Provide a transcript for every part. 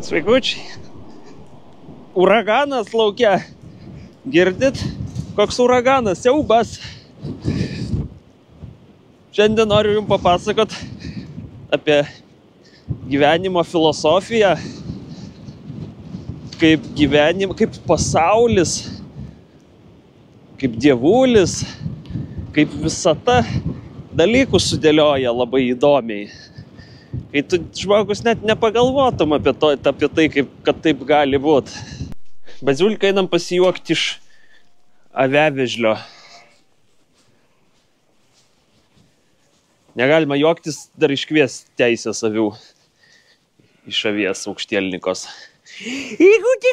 Sveikučiai. Uraganas laukia. Girdit? Koks uraganas? Siaubas. Šiandien noriu jums papasakot apie gyvenimo filosofiją, kaip pasaulis, kaip dievulis, kaip visata dalykus sudėlioja labai įdomiai. Kai tu žmogus net nepagalvotum apie tai, kad taip gali būt. Baziulika einam pasijuokti iš aviavežlio. Negalima juoktis, dar iškvies teisės avių iš avies aukštielnikos. Įgūti.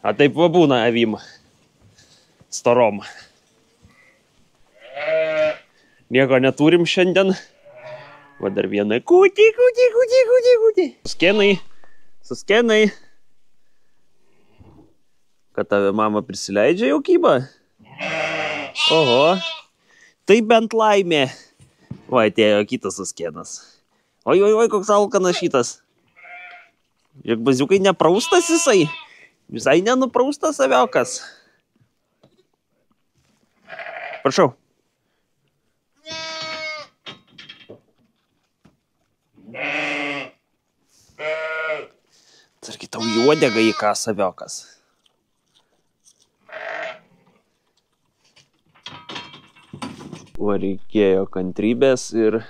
A taip va būna avim. Storom. Nieko neturim šiandien. Va dar viena. Kuti. Suskenai. Kad tave mama prisileidžia jau kybą. Oho. Tai bent laimė. Va, atėjo kitas suskenas. Oi, koks alkanas šitas. Juk baziukai nepraustas jisai. Visai nenupraustas aviokas. Prašau. Tarki tau į uodegą įkas aviokas. O reikėjo kantrybės ir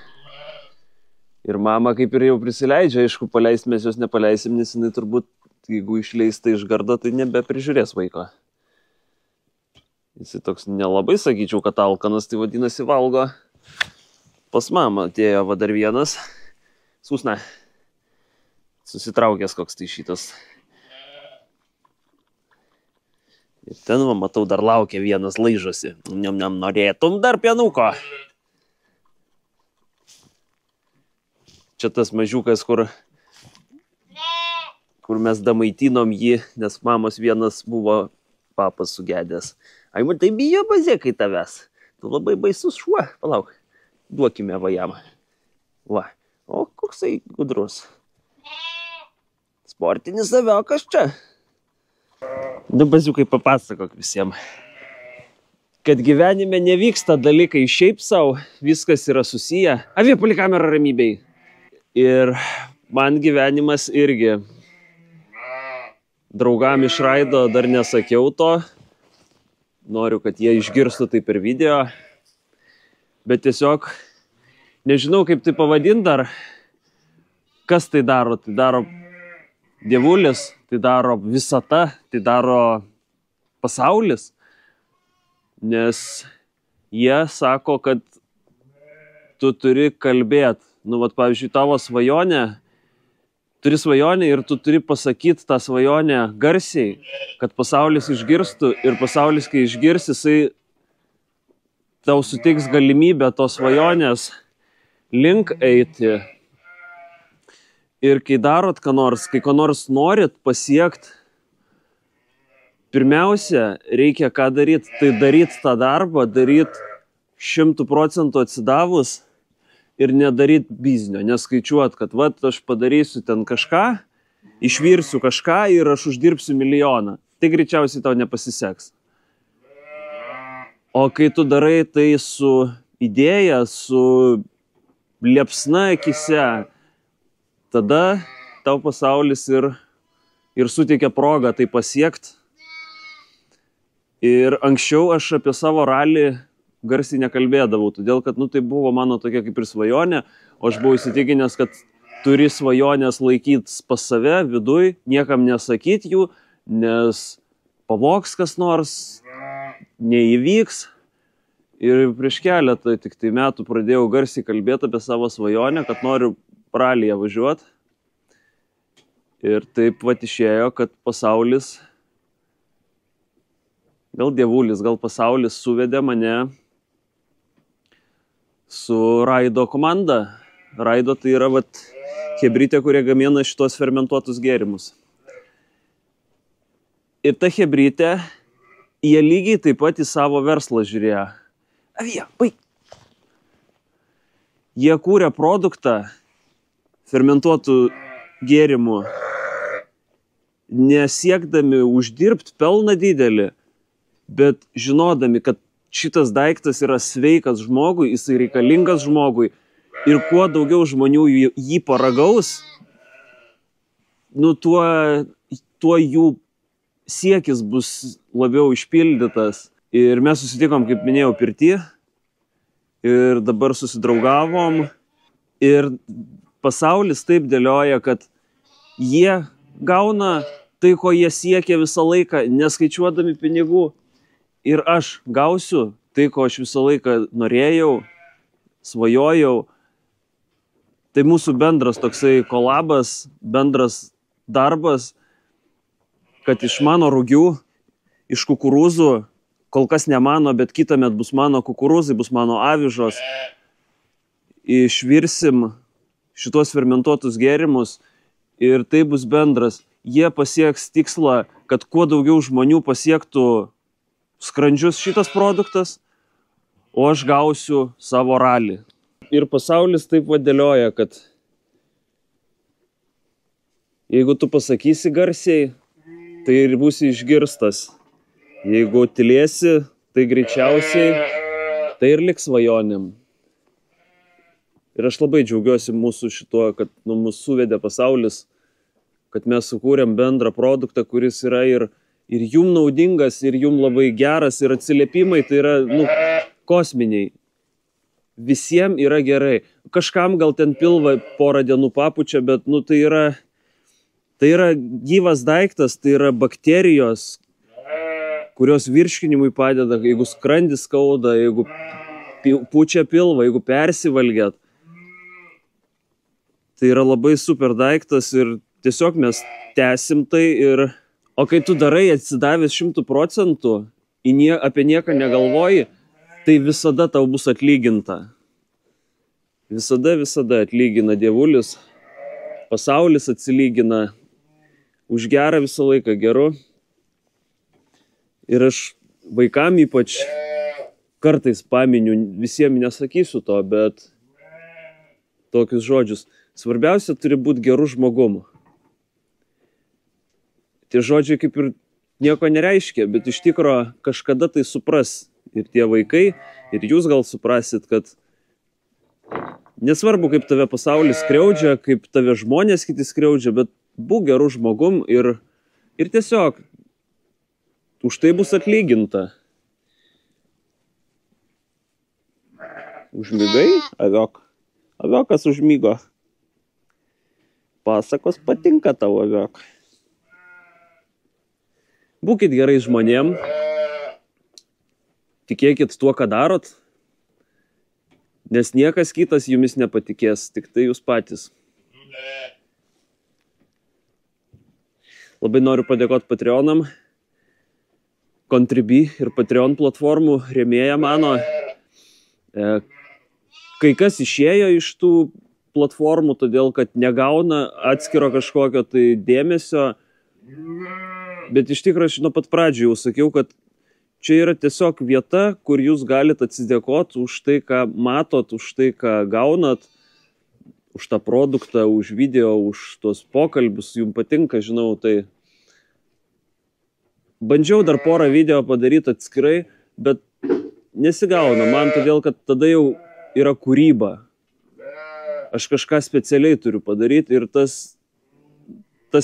mama kaip ir jau prisileidžia, aišku, paleist mes jos nepaleisim, nes jinai turbūt, jeigu išleista iš gardo, tai nebeprižiūrės vaiko. Jis toks nelabai, sakyčiau, kad alkanas, tai vadinasi valgo. Pas mamą atėjo va dar vienas. Susna. Susitraukęs koks tai šitas. Ir ten, va, matau, dar laukia vienas, laižosi. Norėtum dar pienuko. Čia tas mažiukas, kur mes damaitinom jį, nes mamos vienas buvo papas sugedęs. Ai, man tai bijo bazėkai tavęs. Tu labai baisus šuo. Palauk. Duokime va jam. Va. O, koksai gudrus. Sportinis aviokas čia. Nu, baziukai, papasakok visiems. Kad gyvenime nevyksta dalykai šiaip savo, viskas yra susiję. Avie, palik kamerą ramybei. Ir man gyvenimas irgi. Draugam iš Raido dar nesakiau to. Noriu, kad jie išgirstų tai per video. Bet tiesiog nežinau, kaip tai pavadint dar. Kas tai daro? Tai daro dievulis, tai daro visata, tai daro pasaulis. Nes jie sako, kad tu turi kalbėti. Nu, vat, pavyzdžiui, tavo svajonė, turi svajonę ir tu turi pasakyti tą svajonę garsiai, kad pasaulis išgirstų ir pasaulis, kai išgirs, jisai tau suteiks galimybę tos svajonės link eiti. Ir kai darot ką nors, kai ko nors norit pasiekti, pirmiausia, reikia ką daryti, tai daryti tą darbą, daryti 100% atsidavus ir nedaryti biznio, neskaičiuot, kad vat aš padarysiu ten kažką, išvirsiu kažką ir aš uždirbsiu milijoną. Tai greičiausiai tau nepasiseks. O kai tu darai tai su idėja, su liepsna akise, tada tau pasaulis ir suteikia progą tai pasiekti. Ir anksčiau aš apie savo ralį garsiai nekalbėdavau, todėl kad tai buvo mano tokia kaip ir svajonė, o aš buvau įsitikinęs, kad turi svajonės laikyti pas save, viduj, niekam nesakyti jų, nes pavogs kas nors, neįvyks. Ir prieš keletą tik tai metų pradėjau garsiai kalbėti apie savo svajonę, kad noriu ralyje važiuoti. Ir taip vat išėjo, kad pasaulis, gal dievulis, gal pasaulis suvedė mane su Raido komanda. Raido tai yra vat chebrytė, kurie gamina šitos fermentuotus gėrimus. Ir ta chebrytė jie lygiai taip pat į savo verslą žiūrėjo. Avija, baig. Jie kūrė produktą fermentuotų gėrimų, nesiekdami uždirbti pelną didelį, bet žinodami, kad šitas daiktas yra sveikas žmogui, jisai reikalingas žmogui ir kuo daugiau žmonių jį paragaus, tuo jų siekis bus labiau išpildytas. Ir mes susitikom, kaip minėjau, pirty ir dabar susidraugavom ir pasaulis taip dėlioja, kad jie gauna tai, ko jie siekia visą laiką, neskaičiuodami pinigų. Ir aš gausiu tai, ko aš visą laiką norėjau, svajojau. Tai mūsų bendras toksai kolabas, bendras darbas, kad iš mano rugių, iš kukurūzų, kol kas ne mano, bet kitąmet bus mano kukurūzai, bus mano avižos, išvirsim šitos fermentuotus gėrimus ir tai bus bendras. Jie pasieks tikslą, kad kuo daugiau žmonių pasiektų skrandžius šitas produktas, o aš gausiu savo ralį. Ir pasaulis taip vadėlioja, kad jeigu tu pasakysi garsiai, tai ir būsi išgirstas. Jeigu tylėsi, tai greičiausiai tai ir liks svajonėm. Ir aš labai džiaugiuosi mūsų šituo, kad mūsų suvedė pasaulis, kad mes sukūrėm bendrą produktą, kuris yra ir jum naudingas, ir jum labai geras, ir atsiliepimai tai yra kosminiai. Visiems yra gerai. Kažkam gal ten pilvą porą dienų papučia, bet tai yra gyvas daiktas, tai yra bakterijos, kurios virškinimui padeda, jeigu skrandis skauda, jeigu pučia pilvą, jeigu persivalgėt. Tai yra labai super daiktas ir tiesiog mes tęsim tai. O kai tu darai atsidavęs 100%, apie nieką negalvoji, tai visada tau bus atlyginta. Visada atlygina dievulis, pasaulis atsilygina už gerą visą laiką geru. Ir aš vaikam ypač kartais paminiu, visiems nesakysiu to, bet tokius žodžius. Svarbiausia turi būti gerų žmogum. Tie žodžiai kaip ir nieko nereiškia, bet iš tikro kažkada tai supras. Ir tie vaikai, ir jūs gal suprasit, kad nesvarbu, kaip tave pasaulis skriaudžia, kaip tave žmonės kiti skriaudžia, bet būk gerų žmogum ir tiesiog už tai bus atlyginta. Užmigai? Aviokas užmigo. Pasakos patinka tavo aviok. Būkit gerai žmonėm. Tikėkit tuo, ką darot, nes niekas kitas jumis nepatikės, tik tai jūs patys. Labai noriu padėkoti Patreonam, Contribui ir Patreon platformų rėmėja mano. Kai kas išėjo iš tų platformų, todėl kad negauna atskiro kažkokio tai dėmesio, bet iš tikrųjų nuo pat pradžių jau sakiau, kad čia yra tiesiog vieta, kur jūs galite atsidėkoti už tai, ką matot, už tai, ką gaunat, už tą produktą, už video, už tos pokalbius, jums patinka, žinau, tai bandžiau dar porą video padaryti atskirai, bet nesigauna man, todėl kad tada jau yra kūryba. Aš kažką specialiai turiu padaryti ir tas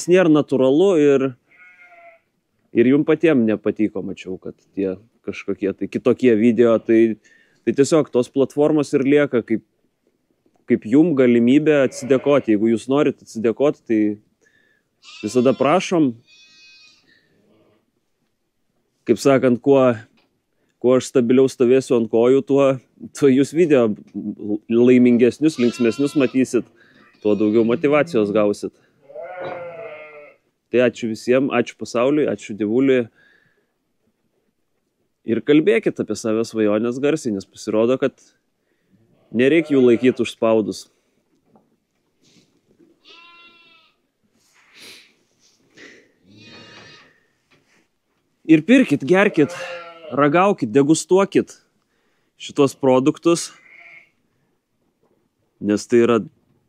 nėra natūralu ir jums patiems nepatiko, mačiau, kad tie kažkokie tai kitokie video, tai tiesiog tos platformos ir lieka kaip jums galimybė atsidėkoti. Jeigu jūs norit atsidėkoti, tai visada prašom. Kaip sakant, kuo aš stabiliau stovėsiu ant kojų, tuo jūs video laimingesnius, linksmesnius matysit, tuo daugiau motyvacijos gausit. Tai ačiū visiems, ačiū pasauliui, ačiū dievuliui. Ir kalbėkit apie save svajonės garsiai, nes pasirodo, kad nereikia jų laikyti užspaudus. Ir pirkit, gerkit. ragaukit, degustuokit šitos produktus, nes tai yra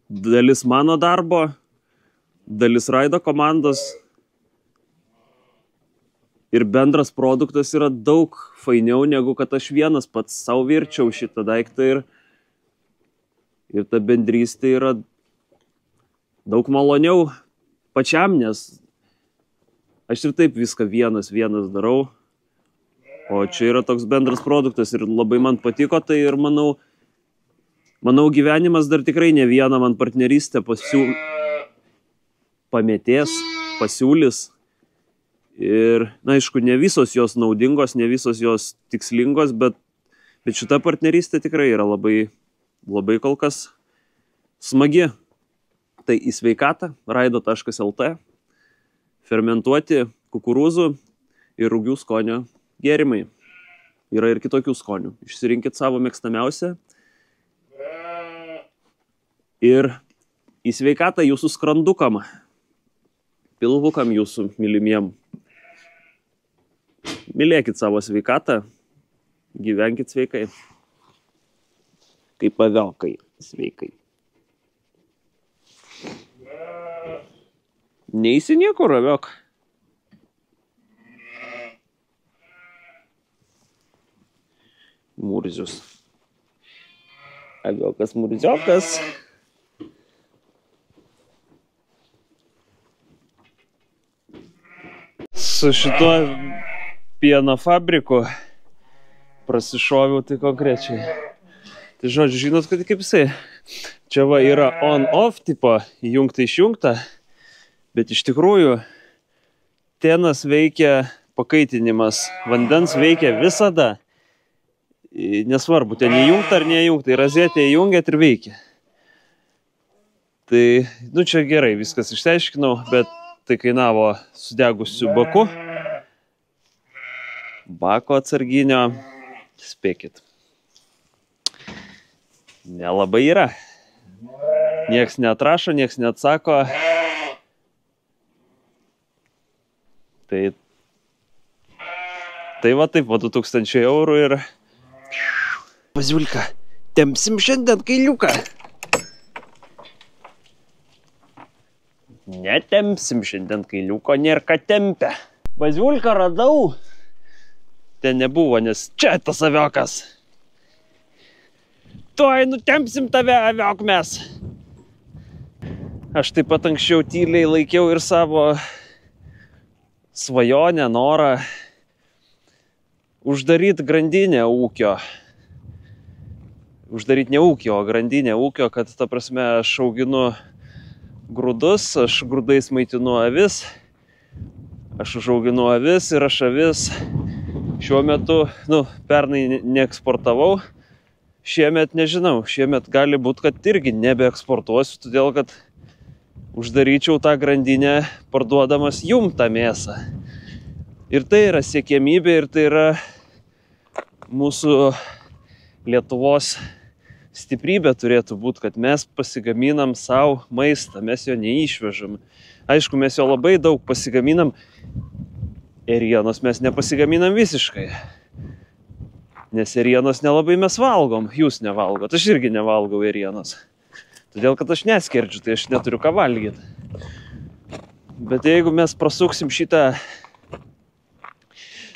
dalis mano darbo, dalis raido komandos ir bendras produktas yra daug fainiau, negu kad aš vienas pats savo virčiau šitą daiktą ir ta bendrystė yra daug maloniau pačiam, nes aš ir taip viską vienas darau, o čia yra toks bendras produktas ir labai man patiko tai ir manau gyvenimas dar tikrai ne vieną man partnerystę pamėtės, pasiūlys. Ir, na, aišku, ne visos jos naudingos, ne visos jos tikslingos, bet šita partnerystė tikrai yra labai, labai kol kas smagi. Tai į sveikatą, raido.lt, fermentuoti kukurūzų ir rugių skonio gėrimai. Yra ir kitokių skonių. Išsirinkit savo mėgstamiausią. Ir į sveikatą jūsų skrandukam, pilvukam jūsų mylimiem. Mylėkit savo sveikatą, gyvenkit sveikai. Kaip avelkai sveikai. Neisi niekur, aviok. Murzius. Aviokas murziokas. Su šituo pieno fabriku prasišoviau tai konkrečiai. Tai žodžiu, žinot, kad kaip jisai. Čia va yra on-off tipo, įjungta išjungta, bet iš tikrųjų tenas veikia, pakaitinimas vandens veikia visada. Nesvarbu, ten įjungta ar neįjungta, rozetė įjungiat ir veikia. Tai, nu čia gerai, viskas išsiaiškinau, bet tai kainavo sudegusių baku. Bako atsarginio, spėkit. Nelabai yra. Nieks neatrašo, nieks neatsako. Tai va taip, po 2000 eurų ir... Baziulka, tempsim šiandien kailiuką. Netempsim šiandien kailiuko, nėra ką tempia. Baziulka radau. Ten nebuvo, nes čia tas aviokas. Tuoj nutempsim tave, aviok mes. Aš taip pat anksčiau tyliai laikiau ir savo svajonę, norą uždaryti grandinę ūkio. Uždaryti ne ūkio, o grandinę ūkio, kad, ta prasme, aš auginu grūdus, aš grūdais maitinu avis, aš užauginu avis ir aš avis šiuo metu, pernai neeksportavau, šiemet nežinau, šiemet gali būti, kad irgi nebeeksportuosiu, todėl kad uždaryčiau tą grandinę parduodamas jum tą mėsą. Ir tai yra siekiamybė ir tai yra mūsų Lietuvos stiprybė turėtų būti, kad mes pasigaminam savo maistą, mes jo neišvežam. Aišku, mes jo labai daug pasigaminam, ėrienos mes nepasigaminam visiškai. Nes ėrienos nelabai mes valgom, jūs nevalgot, aš irgi nevalgau ėrienos. Todėl, kad aš neskerdžiu, tai aš neturiu ką valgyti. Bet jeigu mes prasuksim šitą...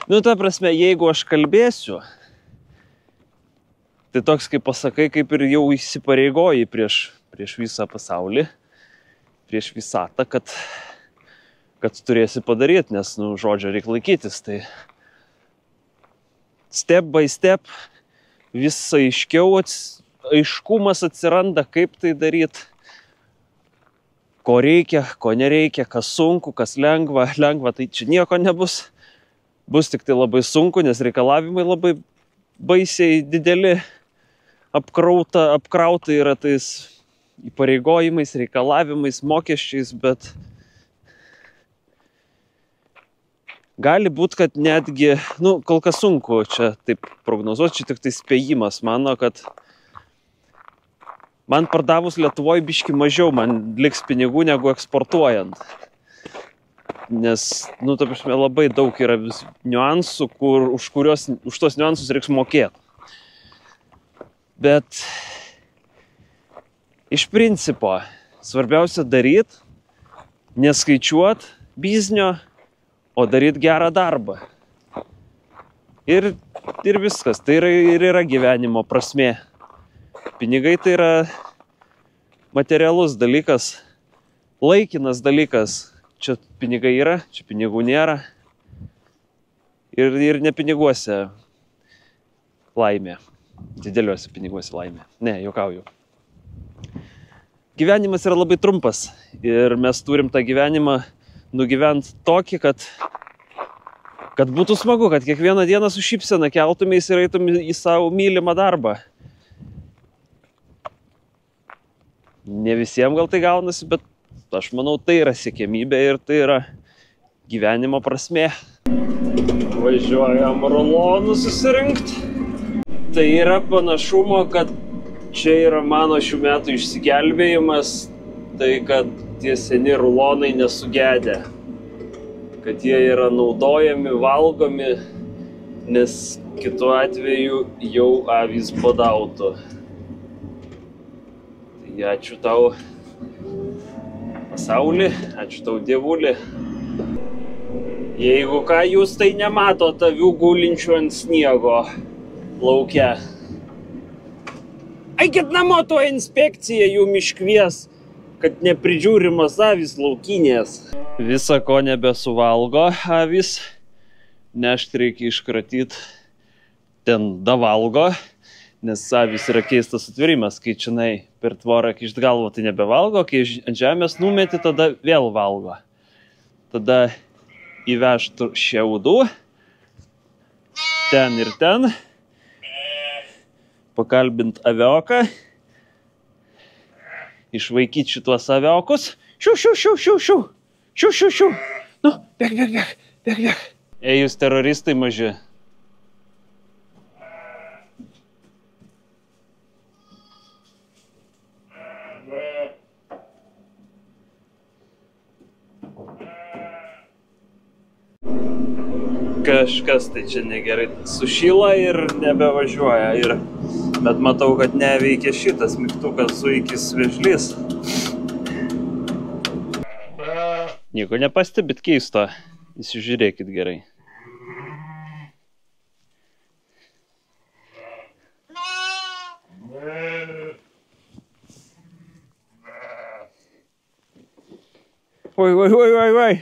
ta prasme, jeigu aš kalbėsiu, tai toks, kaip pasakai, kaip ir jau įsipareigoji prieš visą pasaulį, prieš visatą, kad turėsi padaryti, nes, žodžio reikia laikytis. Tai step by step vis aiškiau aiškumas atsiranda, kaip tai daryti, ko reikia, ko nereikia, kas sunku, kas lengva. Lengva tai čia nieko nebus. Bus tik tai labai sunku, nes reikalavimai labai baisiai dideli, apkrauta yra tais įpareigojimais, reikalavimais, mokesčiais, bet gali būti, kad netgi, kol kas sunku čia taip prognozuoti, čia tik tai spėjimas mano, kad man pardavus Lietuvoje biški mažiau man liks pinigų negu eksportuojant. Nes, nu, ta prasme, labai daug yra niuansų, už tos niuansus reiks mokėti. Bet iš principo svarbiausia daryt, neskaičiuot biznio, o daryt gerą darbą. Ir viskas. Tai yra gyvenimo prasmė. Pinigai tai yra materialus dalykas, laikinas dalykas. Čia pinigai yra, čia pinigų nėra. Ir ne piniguose laimė. Dideliuose piniguose laimė. Ne, juokauju. Gyvenimas yra labai trumpas. Ir mes turim tą gyvenimą nugyvent tokį, kad būtų smagu, kad kiekvieną dieną su šypsena keltumės ir eitum į savo mylimą darbą. Ne visiems gal tai gaunasi, bet aš manau, tai yra siekiamybė ir tai yra gyvenimo prasmė. Važiuojam rulonų susirinkti. Tai yra panašumo, kad čia yra mano šių metų išsigelbėjimas, tai kad tie seni rulonai nesugedę. Kad jie yra naudojami, valgomi, nes kitu atveju jau avys badautų. Tai ačiū tau pasaulį, ačiū tau dievulį. Jeigu ką, jūs tai nematot avių gulinčių ant sniego lauke. Eikit namo, tuo inspekcija jum iškvies, kad nepridžiūrimas avys laukinės. Visa ko nebesuvalgo avys, nešti reikia iškratyt, ten davalgo, nes avys yra keistas atvirimas, kai čionai per tvorą kišt galvą, tai nebevalgo, kai ant žemės numeti, tada vėl valgo. Tada įvežtų šiaudų, ten ir ten, pakalbint avioką, išvaikyti šituos aviokus, šiu. Nu, bėg. Ei, jūs teroristai maži. Kažkas tai čia negerai sušyla ir nebevažiuoja. Bet matau, kad neveikia šitas mygtukas zuikis vėžlys. Nieko nepastebit keisto. Įsižiūrėkit gerai. Oi.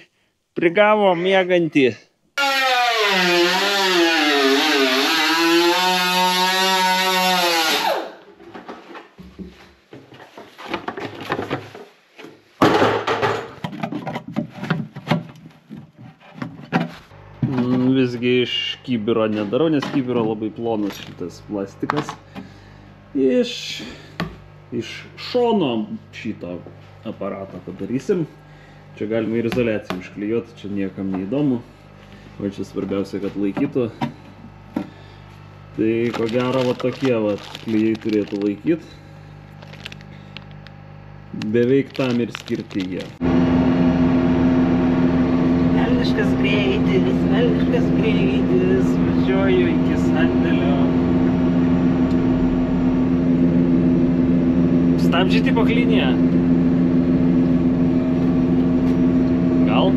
Prigavo miegantį. Visgi iš kibiro nedarau, nes kibiro labai plonas šitas plastikas. Iš šono šito aparato padarysim. Čia galima ir izoliaciją užklijuoti, čia niekam neįdomu. O čia svarbiausia, kad laikytų. Tai ko gero va tokie va klijai turėtų laikyti. Beveik tam ir skirti jie. Velniškas greitis, važiuoju iki sandėlio. Stabdžiai tipo linija. Gal?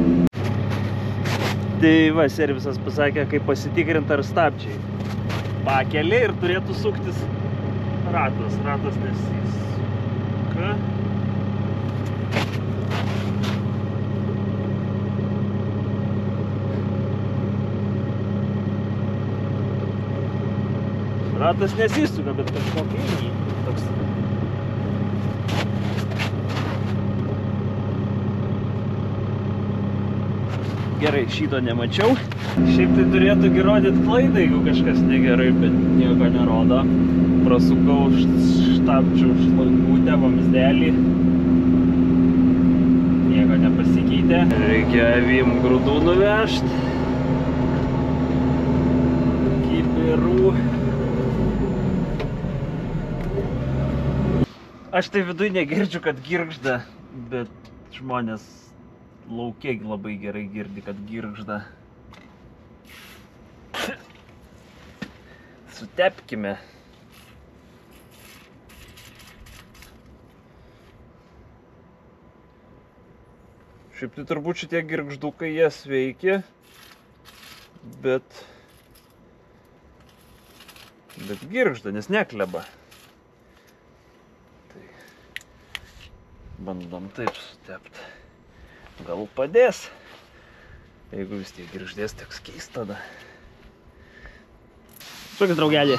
Tai va, servisas pasakė, kaip pasitikrinti ar stabdžiai. Pakelė ir turėtų suktis ratas nesisuka. Ratas nesisuka, bet kažkokia irgi toks. Gerai, šito nemačiau. Šiaip tai turėtų rodyti klaidą, jeigu kažkas negerai, bet nieko nerodo. Prasukau štabdžių šlangutę, vamzdelį. Nieko nepasikeitė. Reikia avim grūdų nuvežti. Kibirų. Aš tai viduj negirdžiu, kad girgžda, bet žmonės lauke labai gerai girdi, kad girgžda. Sutepkime. Šiaip tai turbūt šitie girgždukai jie sveiki, bet girgžda, nes nekleba. Tai bandom taip sutepti. Gal padės. Jeigu vis tiek girgždės, teks keist tada. Šokis, draugelį.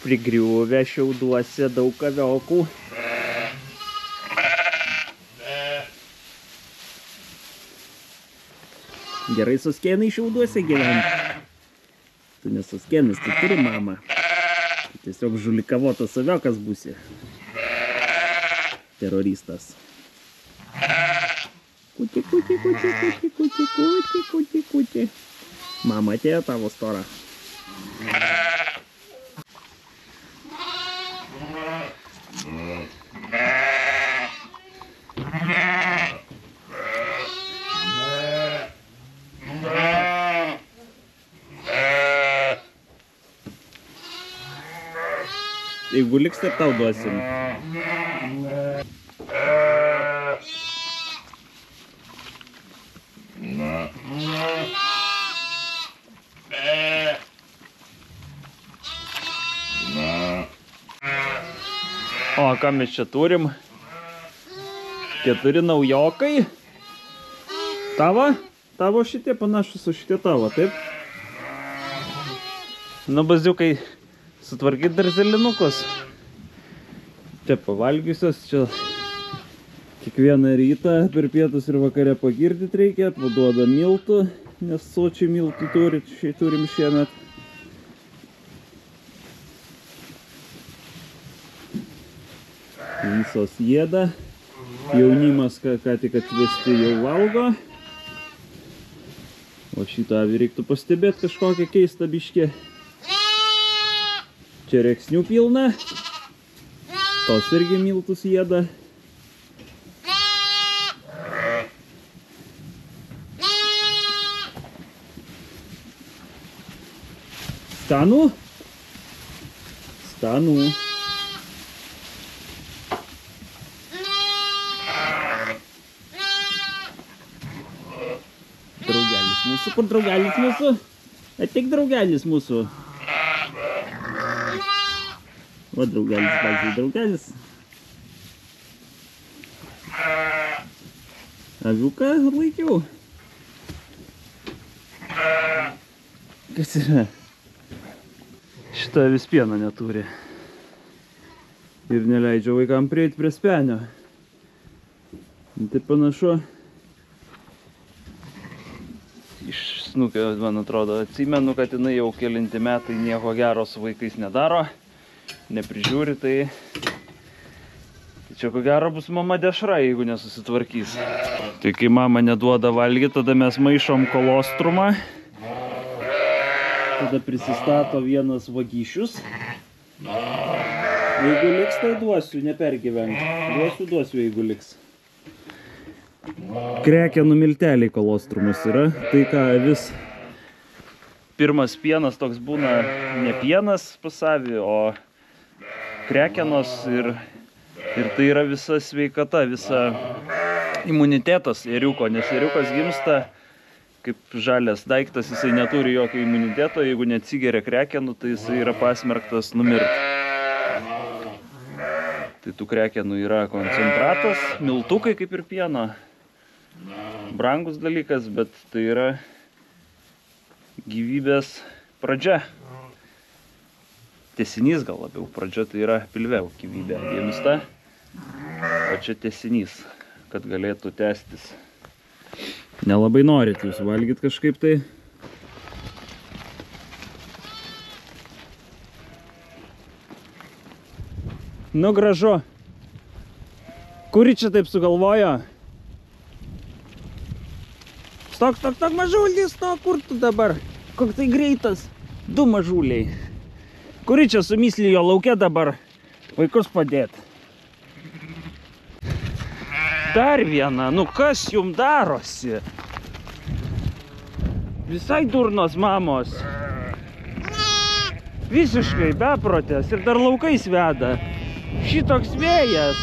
Prigriuvę šiauduose daug aviokų. Gerai Suskėnai šiauduose gyventi. Tu nesuskėnas, tu turi mamą. Tu tiesiog žulikavotas aviokas būsi. Teroristas. Kuti, kuti, kuti, kuti, kuti, kuti, kuti, kuti. Mama atėjo tavo stora. Jeigu liks, taip tau duosim. O, ką mes čia turim? 4 naujokai. Tavo? Tavo šitie panašus su šitie tavo, taip? Nu, baziukai, sutvarkyt darželinukus. Čia pavalgiusios, čia kiekvieną rytą per pietus ir vakare pagirdyti reikia, paduoda miltų, nes sočiai miltų turim šiemet. Visos jėda, jaunimas ką tik atvesti jau valgo. O šitą avį reiktų pastebėti kažkokią keistą biškę. Čia reksnių pilna, tos irgi miltus jėda. Skanu? Skanu. Draugelis mūsų, kur draugelis mūsų? Ateik draugelis mūsų. Va draugelis, pavyzdžiui, draugelis. Aviuką laikiau. Kas yra? Šitą vis pieno neturi. Ir neleidžia vaikam prieiti prie spenio. Tai panašu. Iš snukio, man atrodo, atsimenu, kad jinai jau kelinti metai nieko gero su vaikais nedaro. Neprižiūri, tai čia ko gero bus mama dešra, jeigu nesusitvarkys. Tai kai mama neduoda valgyti, tada mes maišom kolostrumą. Tada prisistato vienas vagišius. Jeigu liks, tai duosiu, nepergyvenk. Duosiu, jeigu liks. Krekenų milteliai kolostrumus yra. Tai ką, vis pirmas pienas toks būna ne pienas pas savį, o krekenos ir tai yra visa sveikata, visa imunitetas ėriuko, nes ėriukas gimsta kaip žalias daiktas, jisai neturi jokio imuniteto, jeigu neatsigeria krekenų, tai jisai yra pasmerktas numirti. Tai tų krekenų yra koncentratas, miltukai kaip ir pieno. Brangus dalykas, bet tai yra gyvybės pradžia. Tęsinys gal labiau, pradžia tai yra pilve gyvybė gimsta, o čia tęsinys, kad galėtų tęstis. Nelabai norit jūs valgyt kažkaip tai. Nu gražu. Kuri čia taip sugalvojo? Stok, mažulis, stok, kur tu dabar? Koks tai greitas? 2 mažuliai. Kuri čia sumislijo lauke dabar vaikus padėt? Dar viena, nu kas jum darosi? Visai durnos mamos. Visiškai beprotės ir dar laukais veda. Šitoks vėjas.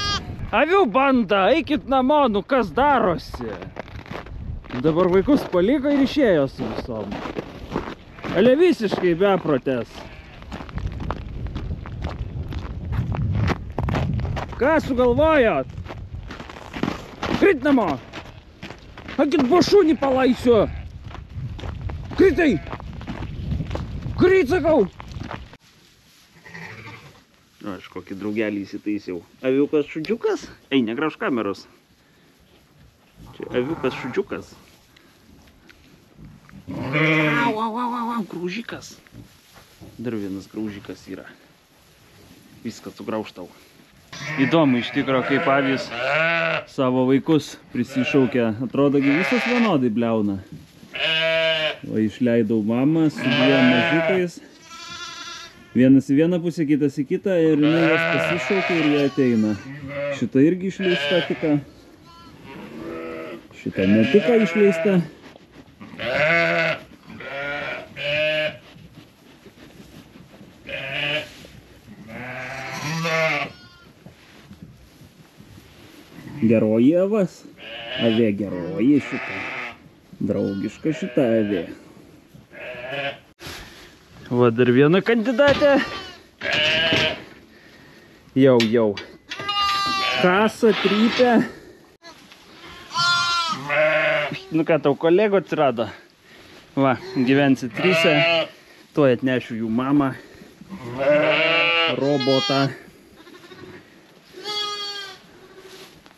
Avių banda, eikit namo, nu kas darosi? Dabar vaikus paliko ir išėjo su visom. Ale visiškai beprotės. Ką sugalvojot? Krit namo! Akit po šunį palaisiu! Kritai! Krit, sakau! Aš kokį draugelį įsitaisiau. Aviukas šudžiukas? Ei, negrauž kameros. Čia aviukas šudžiukas. Au, graužikas. Dar vienas graužikas yra. Viską sugraužtau. Įdomu iš tikro, kaip avys savo vaikus prisišaukia. Atrodogi visas vienodai bliauna. O išleidau mamą su dviem mažiukais. Vienas į vieną pusę, kitas į kitą ir jinai jas pasišaukia ir jie ateina. Šita irgi išleista tika. Šita ne tika išleista. Geroji avas. Avė geroji šita. Draugiška šita avė. Va dar viena kandidatė. Jau. Kasa, trypia. Nu ką, tau kolego atsirado? Va, gyvensi tryse. Tuoj atnešiu jų mamą. Robotą.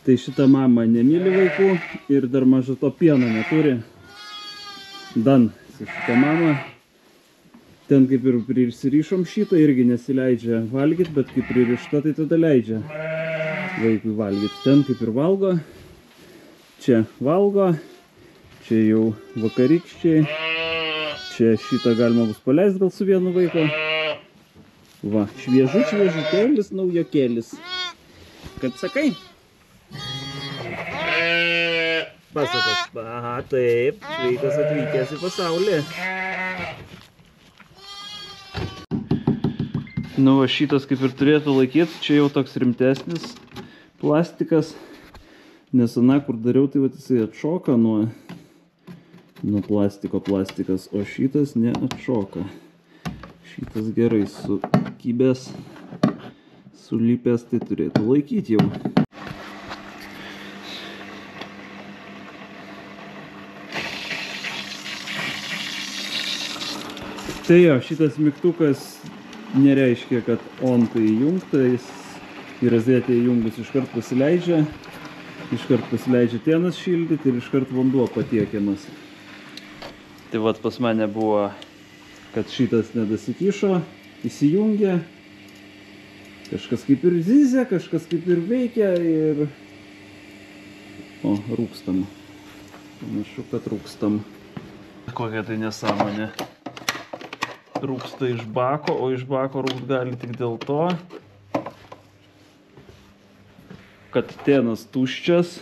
Tai šita mama nemyli vaikų ir dar mažo to pieno neturi. Dan su šita mama. Ten kaip ir prisirišom šitą, irgi nesileidžia valgyti, bet kaip pririšta, tai tada leidžia vaikui valgyti. Ten kaip ir valgo, čia valgo, čia jau vakarykščiai, čia šitą galima bus paleisti gal su vienu vaiku. Va, šviežutėlis, naujokėlis. Kad sakai? Pasakas. Aha, taip, sveikas atvykęs į pasaulį. Nu va, šitas kaip ir turėtų laikyti, čia jau toks rimtesnis plastikas, nes ana, kur dariau, tai va, jisai atšoka nuo plastiko plastikas, o šitas neatšoka. Šitas gerai sukibęs, sulipęs, tai turėtų laikyti jau. Tai jo, šitas mygtukas nereiškia, kad on tai įjungta, jis į rozetę įjungus iškart pasileidžia tienas šildyti ir iškart vanduo patiekiamas. Tai vat pas mane buvo, kad šitas nedasikišo, įsijungia, kažkas kaip ir zyzia, kažkas kaip ir veikia ir... O, rūkstam. Panašu, kad rūkstam. Kokia tai nesąmonė. Rūksta iš bako, o iš bako rūkt gali tik dėl to, kad tienas tuščias.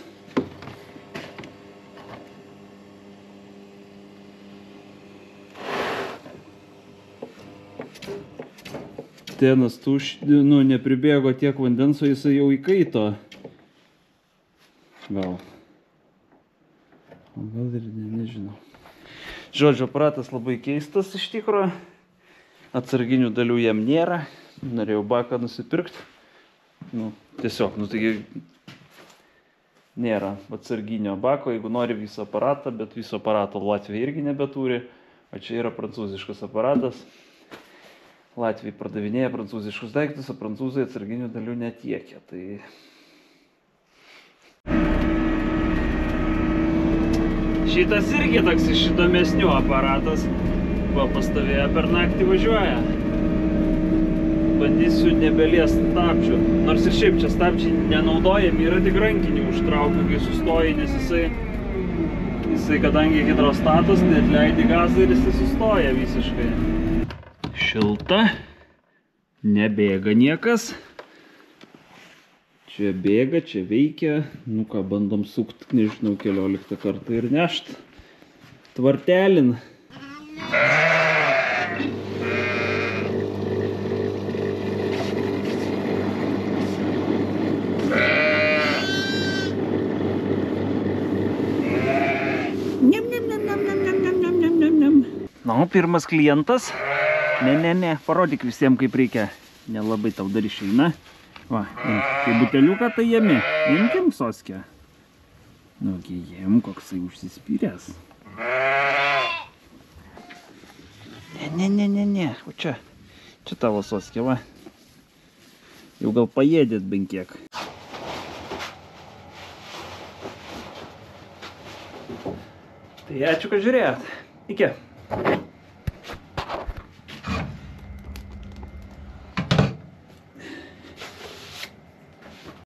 Tienas tuščias, nu, nepribėgo tiek vandens, o jisai jau įkaito. Gal. O gal ir nežinau. Žodžiu, aparatas labai keistas iš tikro. Atsarginių dalių jam nėra. Norėjau baką nusipirkti. Nu, tiesiog, nu taigi nėra atsarginio bako, jeigu nori visą aparatą, bet viso aparato Latvija irgi nebeturi. O čia yra prancūziškas aparatas. Latvijai pardavinėja prancūziškus daiktus, o prancūzai atsarginių dalių netiekia. Tai... Šitas irgi toks iš įdomesnių aparatas. Va, pastovėję per naktį važiuoja. Bandysiu nebeliest stabdžių. Nors ir šiaip čia stabdžiai nenaudojami, yra tik rankinį užtraukiu, kai sustoji, nes jisai kadangi hidrostatas, tai atleidi gazą ir jisai sustoja visiškai. Šilta. Nebėga niekas. Čia bėga, čia veikia. Nu ką, bandom sukt, nežinau, 14 kartą ir nešt. Tvartelin. Na, pirmas klientas. Ne, parodyk visiems, kaip reikia. Nelabai tau dar išeina. Va, kai buteliuką tai jėmi. Imkim Soskę. Nugi jėm, koksai užsispyręs. Ne. O čia tavo Soskė, va. Jau gal paėdėt bent kiek. Tai ačiū, kad žiūrėjot. Iki.